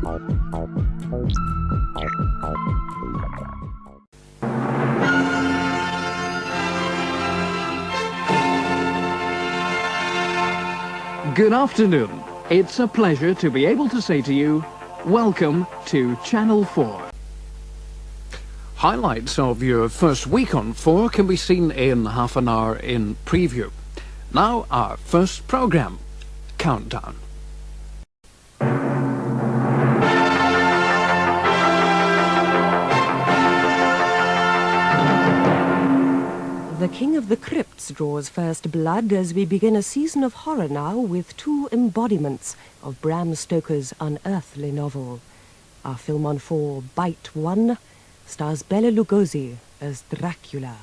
Good afternoon. It's a pleasure to be able to say to you, welcome to Channel 4. Highlights of your first week on 4 can be seen in half an hour in preview. Now our first program, Countdown. The King of the Crypts draws first blood as we begin a season of horror now with two embodiments of Bram Stoker's unearthly novel. Our film on 4, Bite 1, stars Bela Lugosi as Dracula.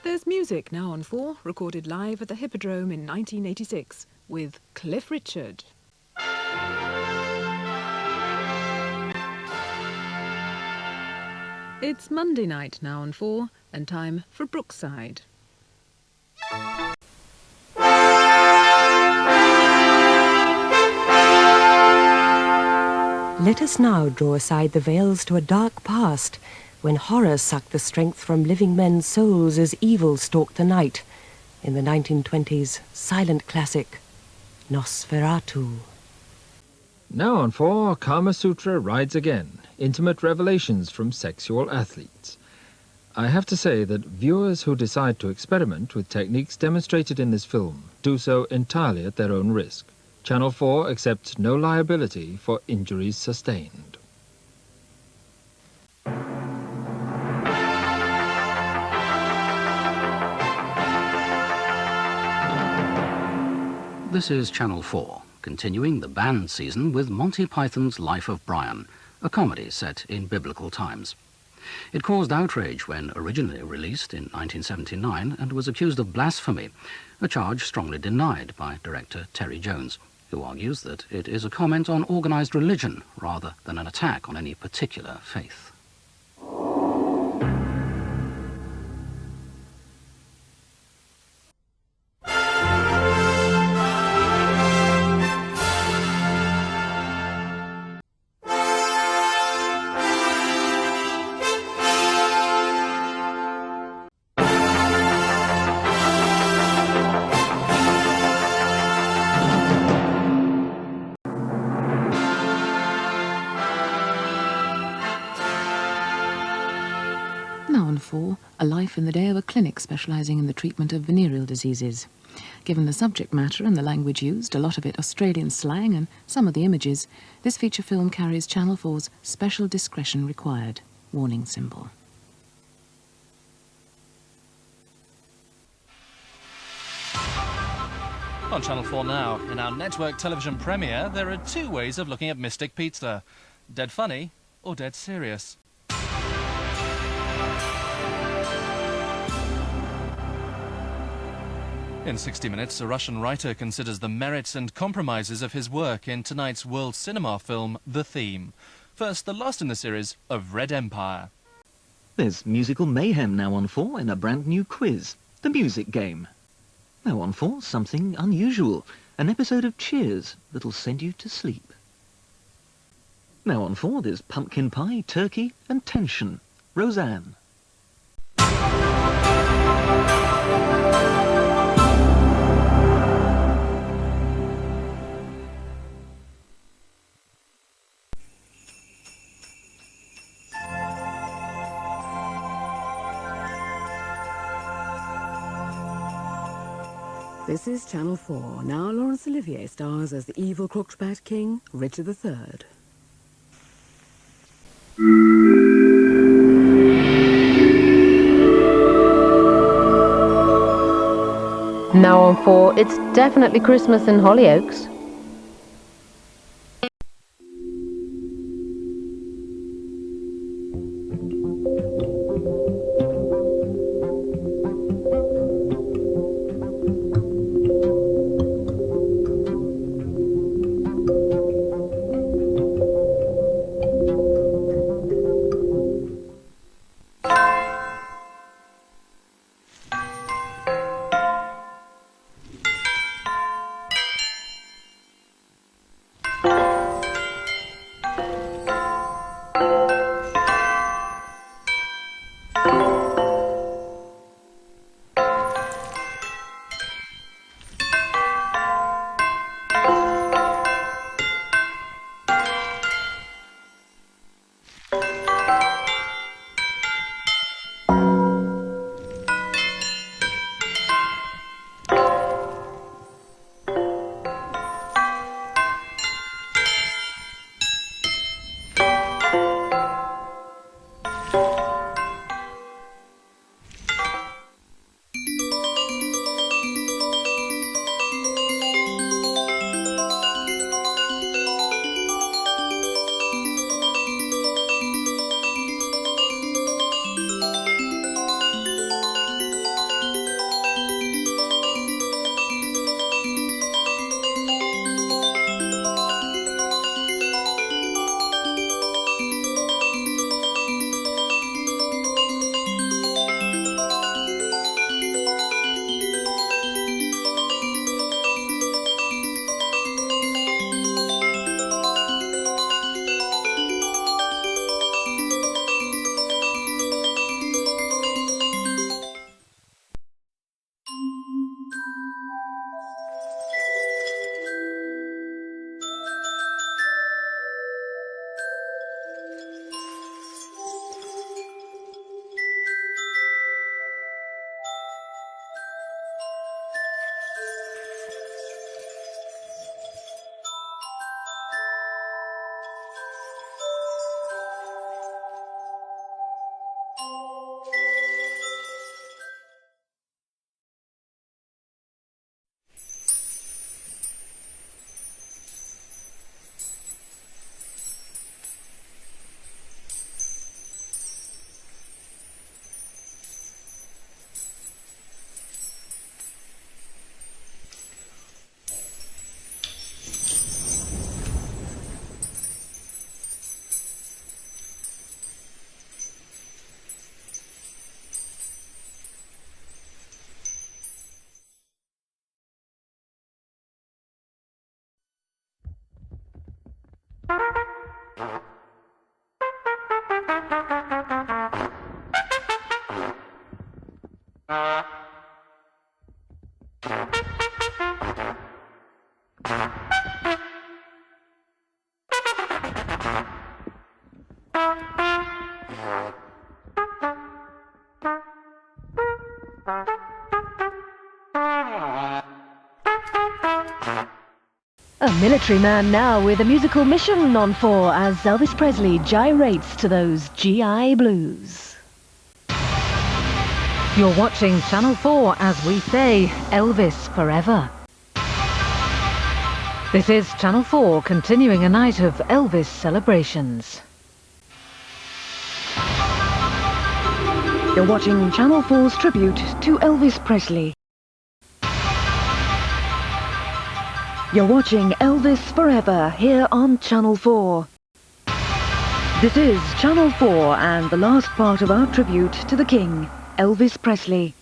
There's music now on 4, recorded live at the Hippodrome in 1986 with Cliff Richard. It's Monday night now on 4, and time for Brookside. Let us now draw aside the veils to a dark past, when horror sucked the strength from living men's souls as evil stalked the night, in the 1920s silent classic, Nosferatu. Now on 4, Kama Sutra rides again. Intimate revelations from sexual athletes. I have to say that viewers who decide to experiment with techniques demonstrated in this film do so entirely at their own risk. Channel 4 accepts no liability for injuries sustained. This is Channel 4, continuing the band season with Monty Python's Life of Brian, a comedy set in biblical times. It caused outrage when originally released in 1979 and was accused of blasphemy, a charge strongly denied by director Terry Jones, who argues that it is a comment on organized religion rather than an attack on any particular faith. Now on 4, a life in the day of a clinic specialising in the treatment of venereal diseases. Given the subject matter and the language used, a lot of it Australian slang and some of the images, this feature film carries Channel 4's special discretion required warning symbol. On Channel 4 now, in our network television premiere, there are two ways of looking at Mystic Pizza. Dead funny or dead serious. In 60 Minutes, a Russian writer considers the merits and compromises of his work in tonight's world cinema film, The Theme. First, the last in the series of Red Empire. There's musical mayhem now on 4 in a brand new quiz, The Music Game. Now on 4, something unusual, an episode of Cheers that'll send you to sleep. Now on 4, there's pumpkin pie, turkey and tension. Roseanne. This is Channel 4. Now Laurence Olivier stars as the evil crookspat king, Richard III. Now on 4, it's definitely Christmas in Hollyoaks. A military man now with a musical mission on 4 as Elvis Presley gyrates to those GI blues. You're watching Channel 4 as we say Elvis forever. This is Channel 4 continuing a night of Elvis celebrations. You're watching Channel 4's tribute to Elvis Presley. You're watching Elvis Forever here on Channel 4. This is Channel 4 and the last part of our tribute to the King, Elvis Presley.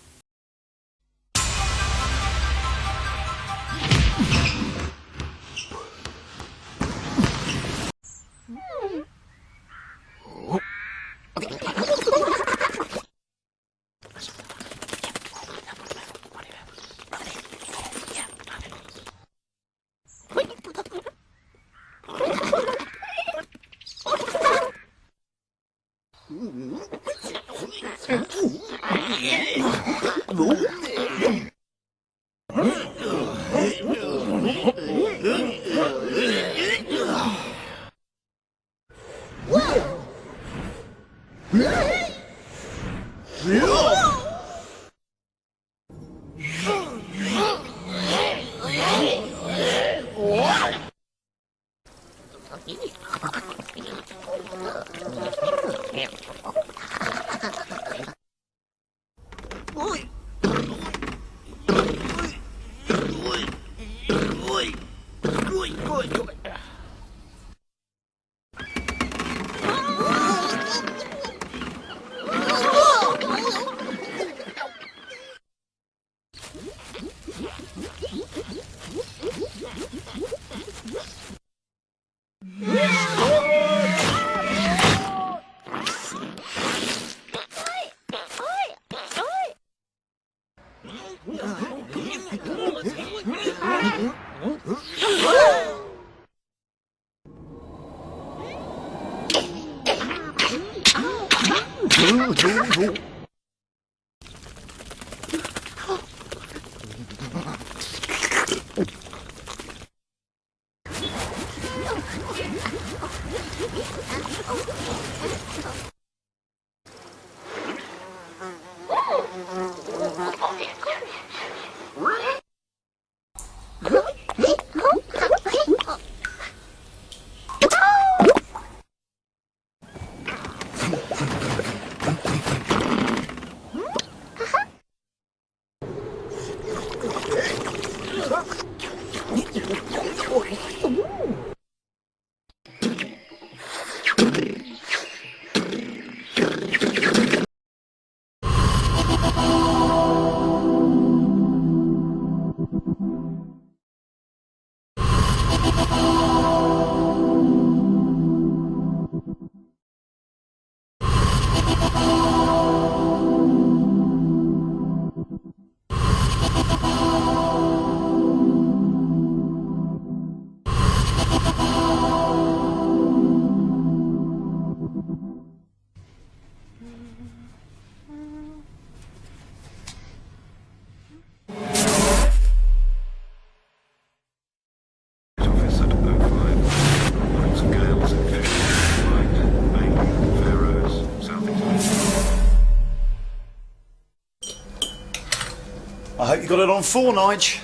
I hope you got it on 4, Nige.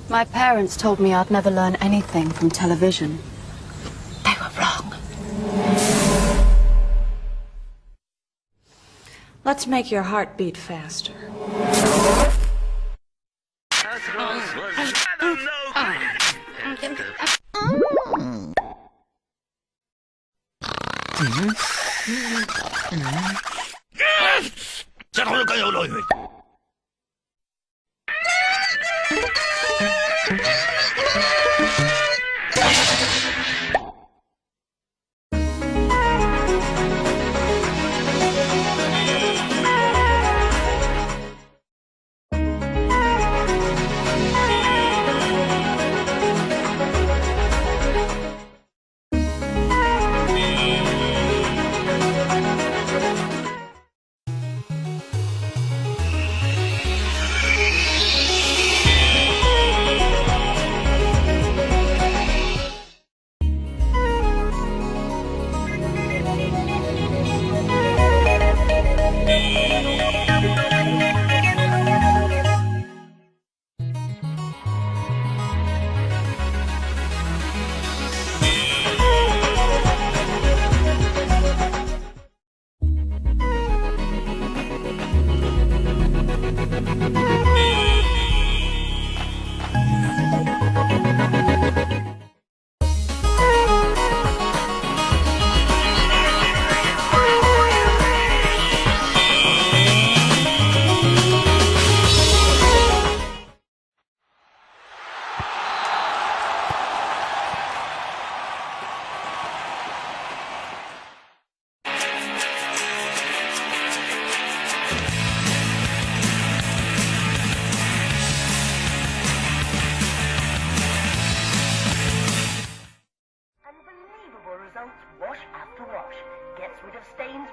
My parents told me I'd never learn anything from television. They were wrong. Let's make your heart beat faster.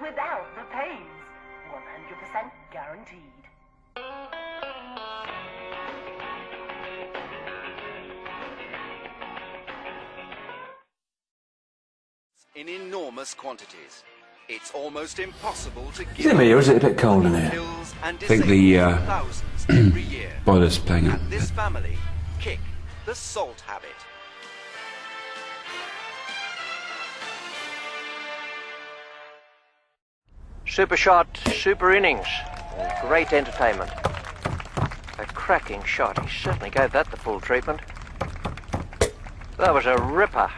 without the pains. 100% guaranteed. In enormous quantities. It's almost impossible to Is it me or is it a bit cold in here? I think the boiler's playing up. This family kick the salt habit. Super shot, super innings. Great entertainment. A cracking shot. He certainly gave that the full treatment. That was a ripper.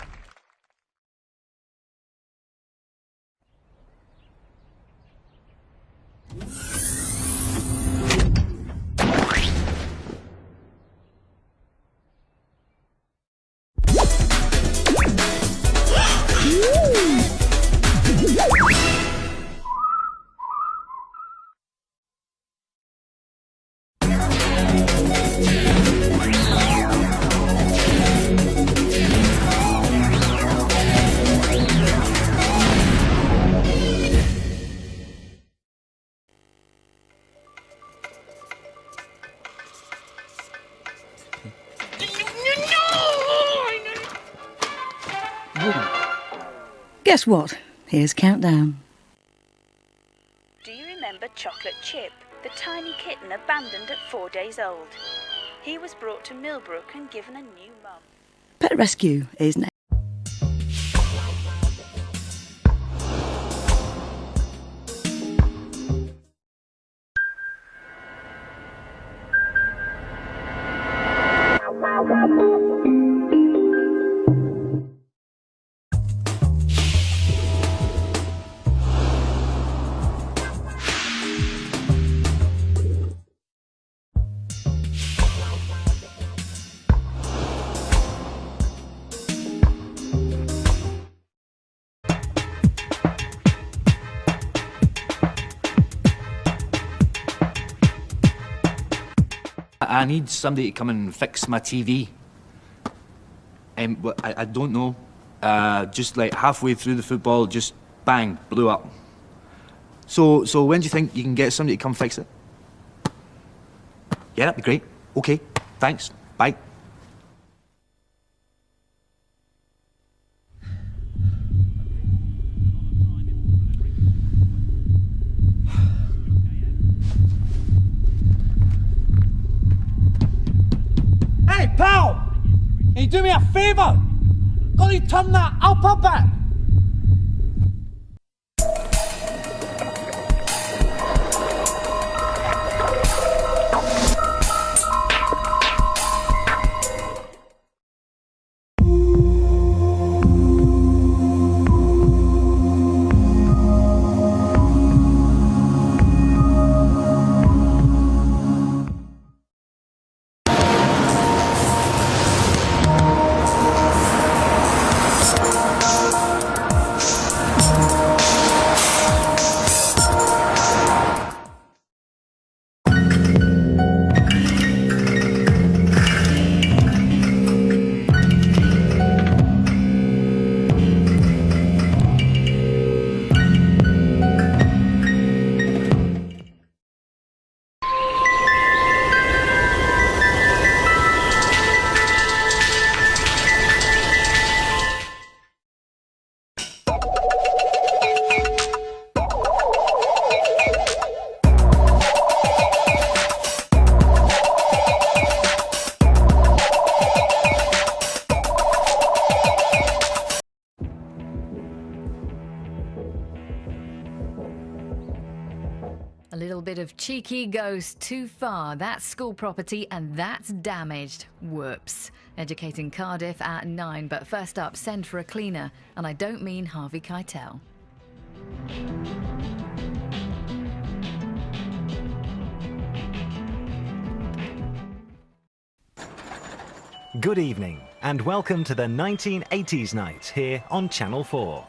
Guess what? Here's Countdown. Do you remember Chocolate Chip, the tiny kitten abandoned at 4 days old? He was brought to Millbrook and given a new mum. Pet Rescue is next. I need somebody to come and fix my TV. I don't know. Just like halfway through the football, just bang, blew up. So when do you think you can get somebody to come fix it? Yeah, that'd be great. Okay, thanks. Bye. Hey, pal! Can you do me a favour? Got to turn that up a bit? A little bit of cheeky goes too far. That's school property and that's damaged. Whoops. Educating Cardiff at 9, but first up, send for a cleaner. And I don't mean Harvey Keitel. Good evening and welcome to the 1980s night here on Channel 4.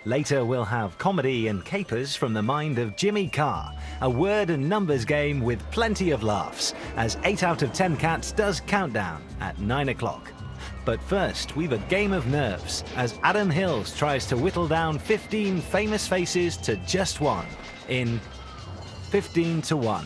Later we'll have comedy and capers from the mind of Jimmy Carr, a word and numbers game with plenty of laughs, as 8 out of 10 Cats does Countdown at 9 o'clock. But first, we've a game of nerves as Adam Hills tries to whittle down 15 famous faces to just one in 15 to 1.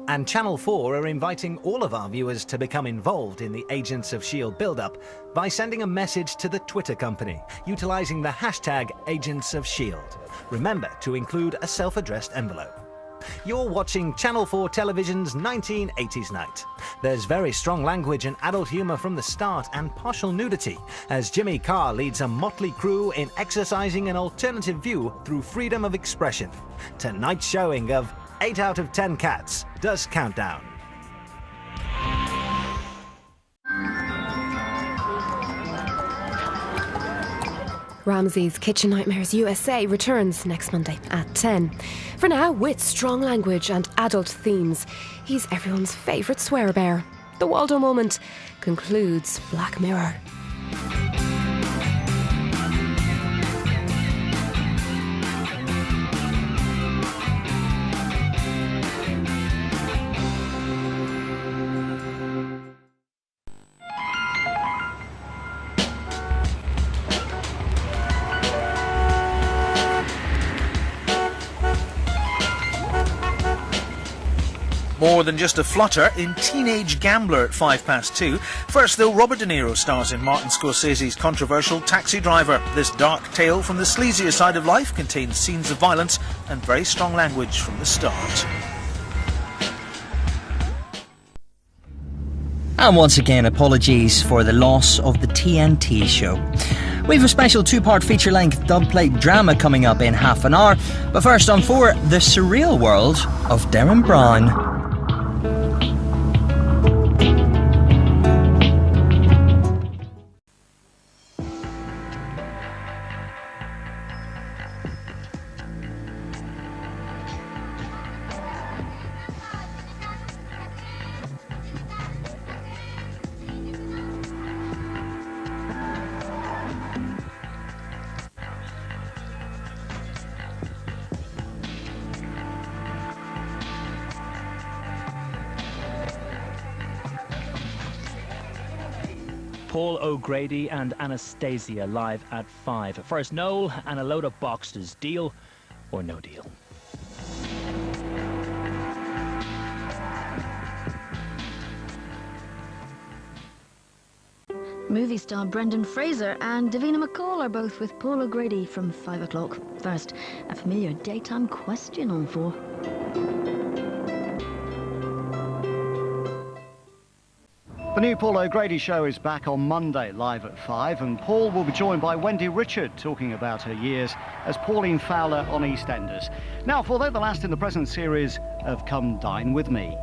And Channel 4 are inviting all of our viewers to become involved in the Agents of S.H.I.E.L.D. build-up by sending a message to the Twitter company, utilising the hashtag Agents of S.H.I.E.L.D. Remember to include a self-addressed envelope. You're watching Channel 4 Television's 1980s Night. There's very strong language and adult humour from the start and partial nudity, as Jimmy Carr leads a motley crew in exercising an alternative view through freedom of expression. Tonight's showing of 8 out of 10 Cats does count down. Ramsay's Kitchen Nightmares USA returns next Monday at 10. For now, with strong language and adult themes, he's everyone's favourite swear bear. The Waldo moment concludes Black Mirror. More than just a flutter in Teenage Gambler at 2:05. First, though, Robert De Niro stars in Martin Scorsese's controversial Taxi Driver. This dark tale from the sleazier side of life contains scenes of violence and very strong language from the start. And once again, apologies for the loss of the TNT show. We have a special two-part feature-length dubplate drama coming up in half an hour. But first on 4, The Surreal World of Derren Brown. Paul O'Grady and Anastasia live at 5. First, Noel and a load of boxers. Deal or no deal? Movie star Brendan Fraser and Davina McCall are both with Paul O'Grady from 5 o'clock. First, a familiar daytime question on 4. The new Paul O'Grady show is back on Monday, live at 5, and Paul will be joined by Wendy Richard, talking about her years as Pauline Fowler on EastEnders. Now, for the last in the present series of Come Dine With Me.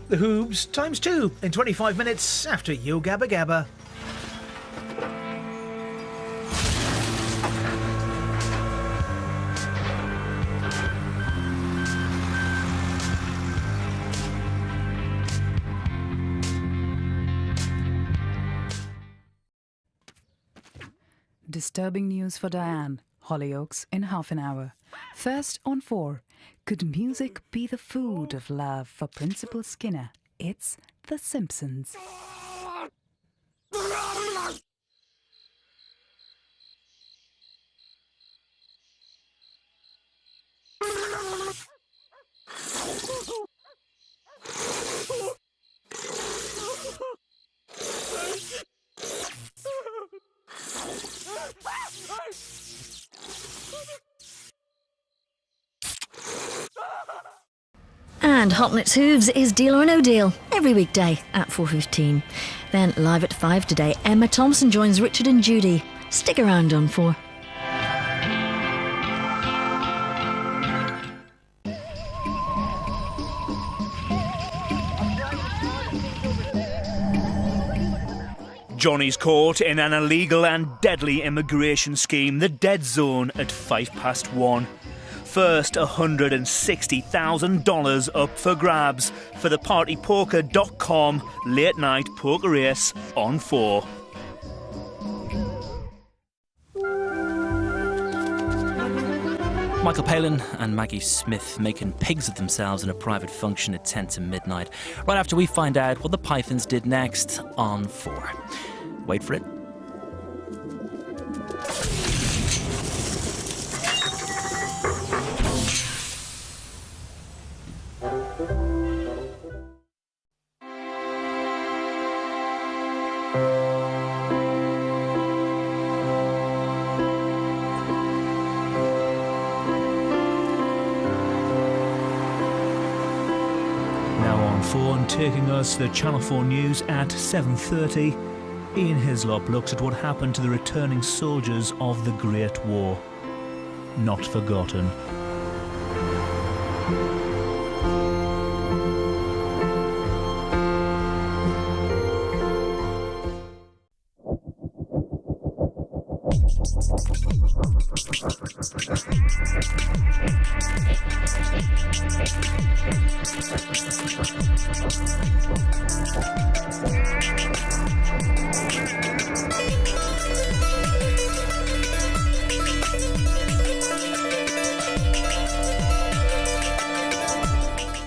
The Hoobs times 2 in 25 minutes after Yo Gabba Gabba. Disturbing news for Diane. Hollyoaks in half an hour. First on 4. Could music be the food of love for Principal Skinner? It's The Simpsons. And Hopnit's Hooves is Deal or No Deal, every weekday at 4:15. Then live at 5 today, Emma Thompson joins Richard and Judy. Stick around on 4. Johnny's caught in an illegal and deadly immigration scheme, the dead zone at 1:05. First, $160,000 up for grabs for the partypoker.com late night poker race on 4. Michael Palin and Maggie Smith making pigs of themselves in a private function at 10 to midnight, right after we find out what the Pythons did next on 4. Wait for it. Taking us to Channel 4 News at 7:30, Ian Hislop looks at what happened to the returning soldiers of the Great War. Not forgotten.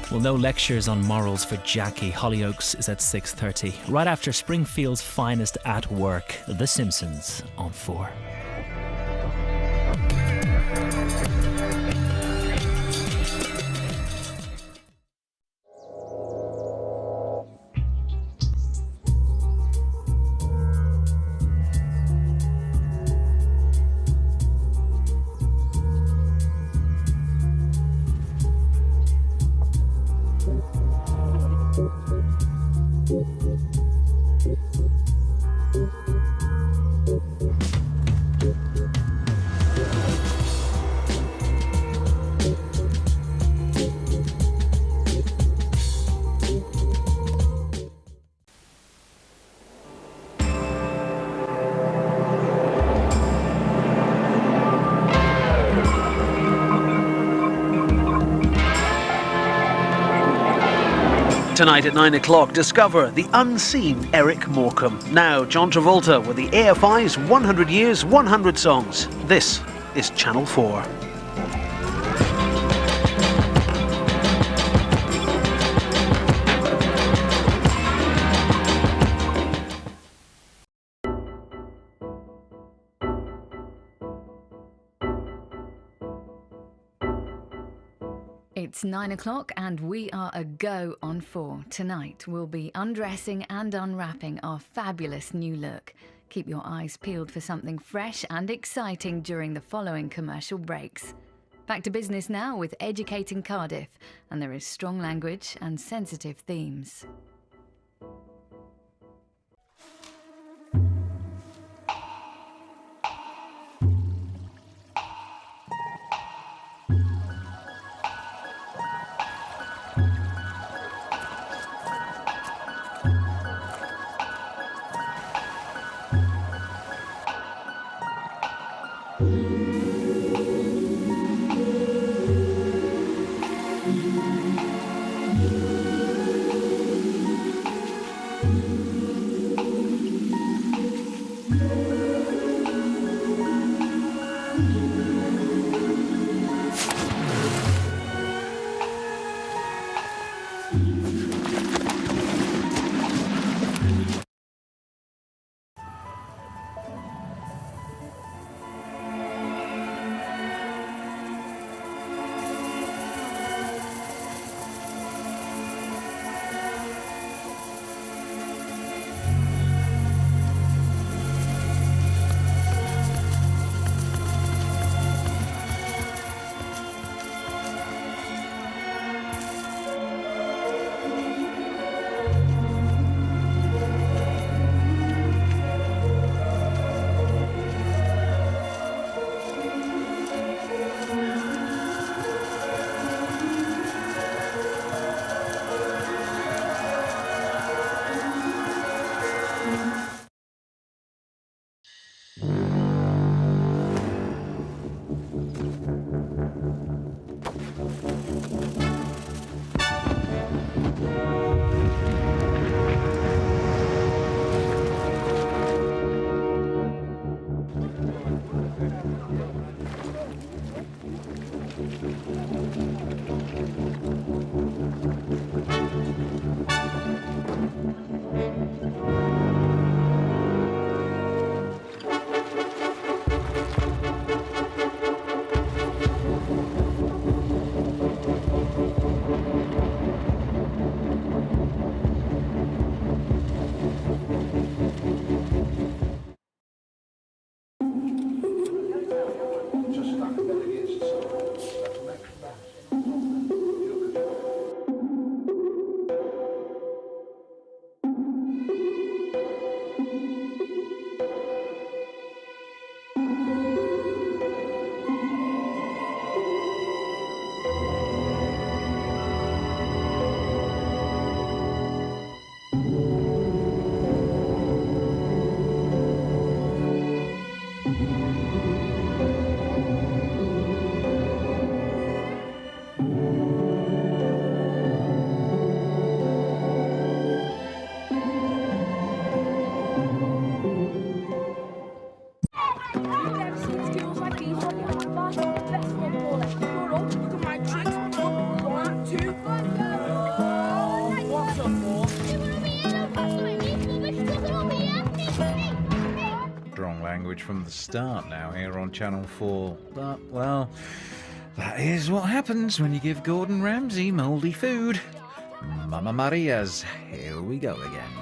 Well, no lectures on morals for Jackie. Hollyoaks is at 6:30, right after Springfield's finest at work, The Simpsons on 4. Tonight at 9 o'clock, discover the unseen Eric Morecambe. Now, John Travolta with the AFI's 100 Years, 100 Songs. This is Channel 4. It's 9 o'clock and we are a go on 4. Tonight we'll be undressing and unwrapping our fabulous new look. Keep your eyes peeled for something fresh and exciting during the following commercial breaks. Back to business now with Educating Cardiff, and there is strong language and sensitive themes. Strong language from the start now here on Channel 4. But, well, that is what happens when you give Gordon Ramsay mouldy food. Mamma Maria's, here we go again.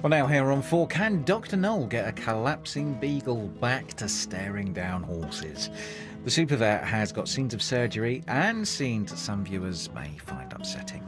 Well, now here on 4, can Dr. Null get a collapsing beagle back to staring down horses? The super vet has got scenes of surgery and scenes that some viewers may find upsetting.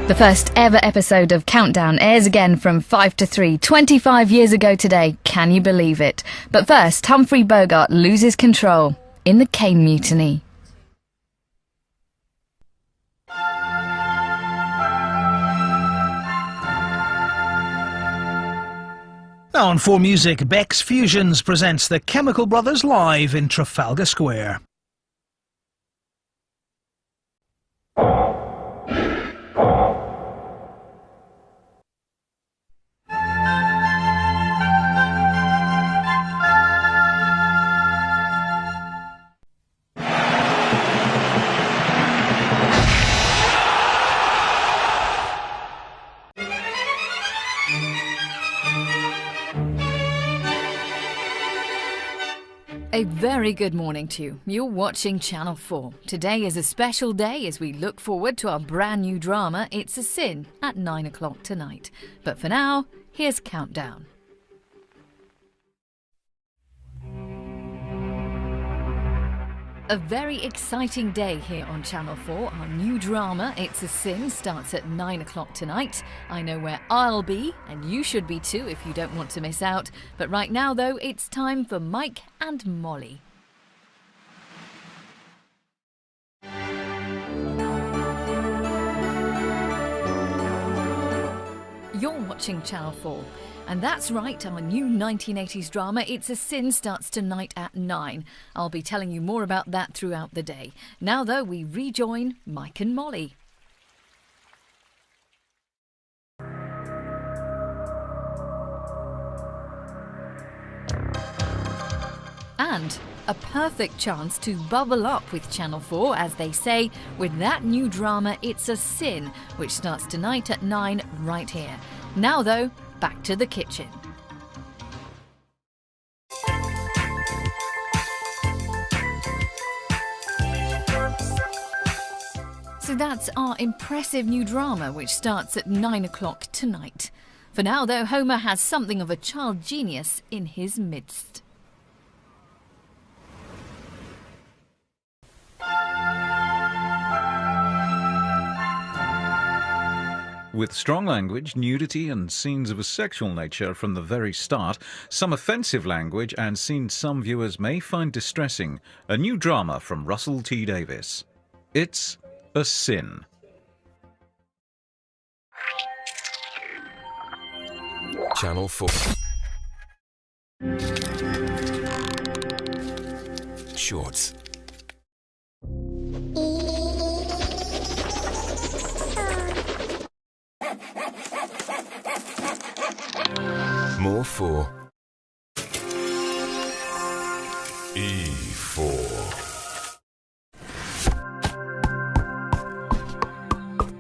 The first ever episode of Countdown airs again from 5 to 3, 25 years ago today. Can you believe it? But first, Humphrey Bogart loses control in the Cane Mutiny. Now on 4 Music, Beck's Fusions presents the Chemical Brothers live in Trafalgar Square. A very good morning to you. You're watching Channel 4. Today is a special day as we look forward to our brand new drama, It's a Sin, at 9 o'clock tonight. But for now, here's Countdown. A very exciting day here on Channel 4. Our new drama, It's a Sin, starts at 9 o'clock tonight. I know where I'll be, and you should be too if you don't want to miss out. But right now, though, it's time for Mike and Molly. You're watching Channel 4. And that's right, our new 1980s drama, It's a Sin, starts tonight at 9. I'll be telling you more about that throughout the day. Now, though, we rejoin Mike and Molly. And a perfect chance to bubble up with Channel 4, as they say, with that new drama, It's a Sin, which starts tonight at 9 right here. Now, though, back to the kitchen. So that's our impressive new drama, which starts at 9 o'clock tonight. For now, though, Homer has something of a child genius in his midst. With strong language, nudity and scenes of a sexual nature from the very start, some offensive language and scenes some viewers may find distressing, a new drama from Russell T Davies. It's a Sin. Channel 4. Shorts. More 4. E4.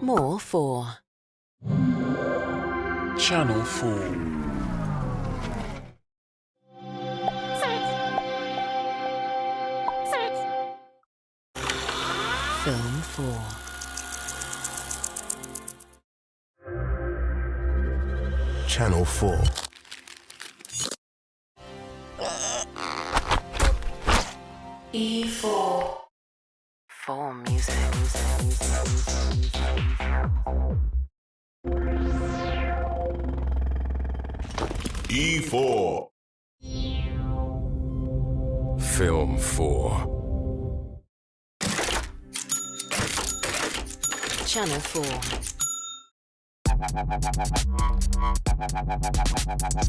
More 4. Channel 4. Film 4. Channel 4. E4. 4 Music. E4. Film 4. Channel 4.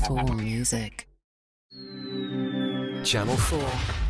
4 Music. Channel 4.